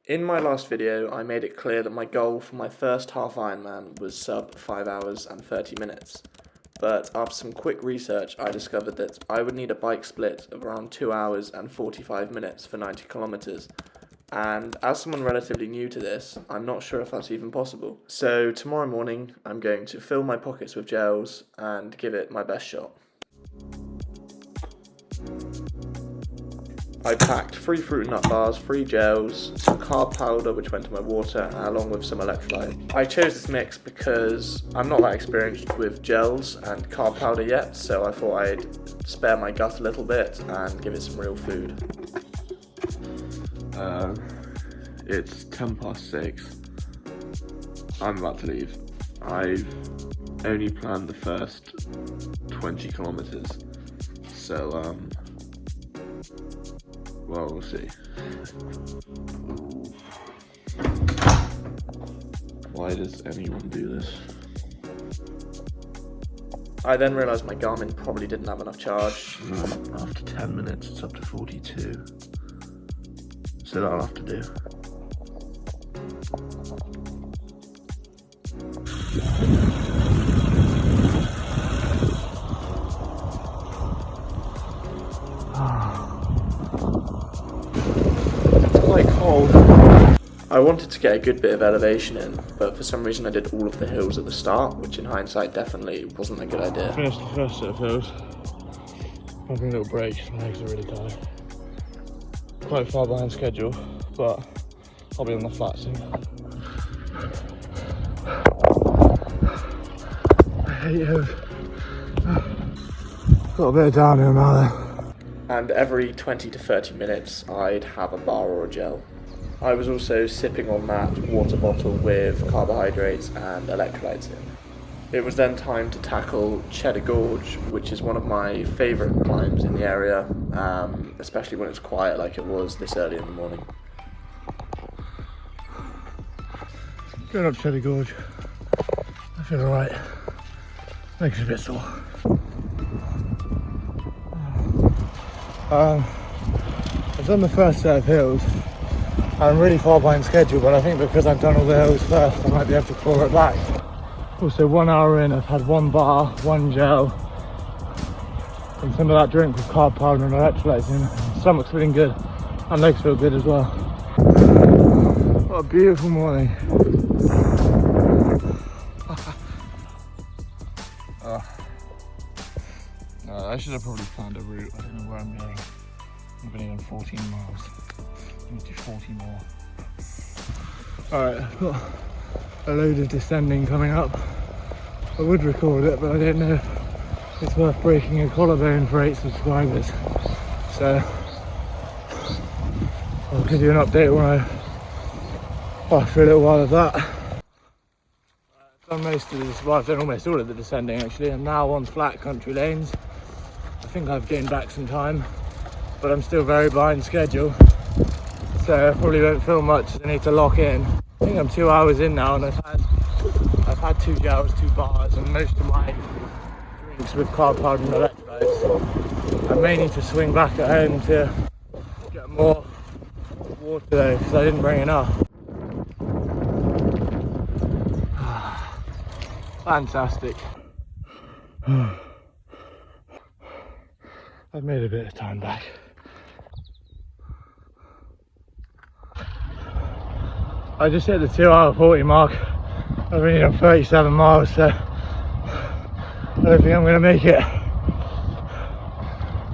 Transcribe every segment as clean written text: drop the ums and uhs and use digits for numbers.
In my last video, I made it clear that my goal for my first half Ironman was sub 5 hours and 30 minutes. But after some quick research, I discovered that I would need a bike split of around 2 hours and 45 minutes for 90 kilometers. And as someone relatively new to this, I'm not sure if that's even possible. So tomorrow morning, I'm going to fill my pockets with gels and give it my best shot. I packed 3 fruit and nut bars, 3 gels, some carb powder which went to my water, along with some electrolyte. I chose this mix because I'm not that experienced with gels and carb powder yet, so I thought I'd spare my gut a little bit and give it some real food. It's 6:10. I'm about to leave. I've only planned the first 20 kilometers, so well, we'll see. Why does anyone do this? I then realised my Garmin probably didn't have enough charge. After 10 minutes, it's up to 42. So that'll have to do. Quite cold. I wanted to get a good bit of elevation in, but for some reason I did all of the hills at the start, which in hindsight definitely wasn't a good idea. Finished the first set of hills. Having a little break, my legs are really tired. Quite far behind schedule, but I'll be on the flat soon. I hate hills. Got a bit of downhill now though. And every 20 to 30 minutes I'd have a bar or a gel. I was also sipping on that water bottle with carbohydrates and electrolytes in. It was then time to tackle Cheddar Gorge, which is one of my favourite climbs in the area, especially when it's quiet like it was this early in the morning. Going up Cheddar Gorge. I feel alright. Makes it a bit sore. I've done the first set of hills. I'm really far behind schedule, but I think because I've done all the hills first, I might be able to claw it back. Also, 1 hour in, I've had 1 bar, 1 gel, and some of that drink with carb powder and electrolytes in. Stomach's feeling good, and legs feel good as well. What a beautiful morning. I should have probably planned a route. I don't know where I'm going. I'm going in 14 miles. I need to do 40 more. Alright, I've got a load of descending coming up. I would record it, but I don't know if it's worth breaking a collarbone for 8 subscribers. So I'll give you an update when after a little while of that. I've done most of this, well, I've done almost all of the descending actually. I'm now on flat country lanes. I think I've gained back some time, but I'm still very behind schedule, so I probably won't film much. I need to lock in. I think I'm 2 hours in now, and I've had 2 gels, 2 bars, and most of my drinks with carb powder and electrolytes. I may need to swing back at home to get more water though, because I didn't bring enough. Fantastic. I've made a bit of time back. I just hit the 2 hour 40 mark. I've only done 37 miles, so I don't think I'm going to make it.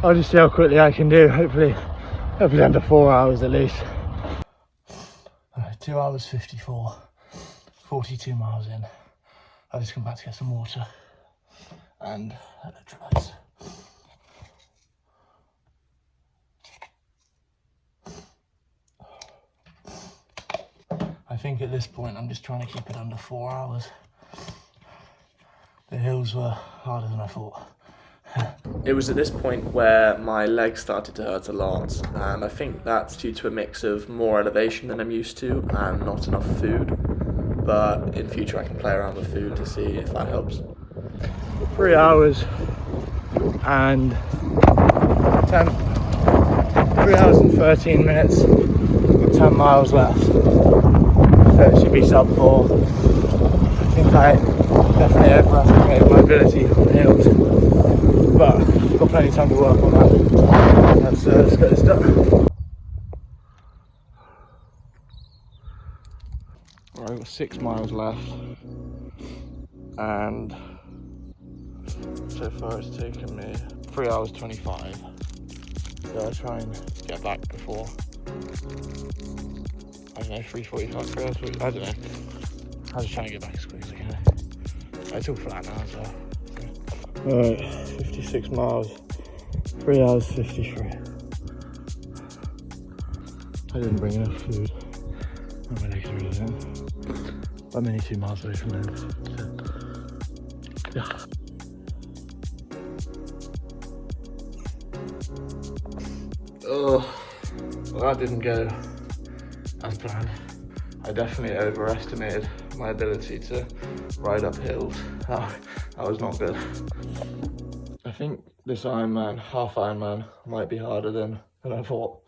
I'll just see how quickly I can do. Hopefully under 4 hours at least. 2 hours 54, 42 miles in. I'll just come back to get some water and electrolytes. I think at this point I'm just trying to keep it under 4 hours. The hills were harder than I thought. It was at this point where my legs started to hurt a lot, and I think that's due to a mix of more elevation than I'm used to and not enough food. But in future I can play around with food to see if that helps. 3 hours and 3 hours and 13 minutes. about 10 miles left, so it should be sub 4. I think I definitely overestimated my ability on the hills, but I've got plenty of time to work on that. Let's get this done. Right, I've got 6 miles left, and so far it's taken me 3 hours 25. So I'll try and get back before, I don't know, 3:45, 3 hours, I don't know. I'll just try and get back as quick as I can. It's all flat now as well. Alright, 56 miles, 3 hours 53. I didn't bring enough food. My legs are really thin. I'm only 2 miles away from them. So, yeah. Oh, well, that didn't go as planned. I definitely overestimated my ability to ride up hills. That was not good. I think this Ironman, half Ironman, might be harder than I thought.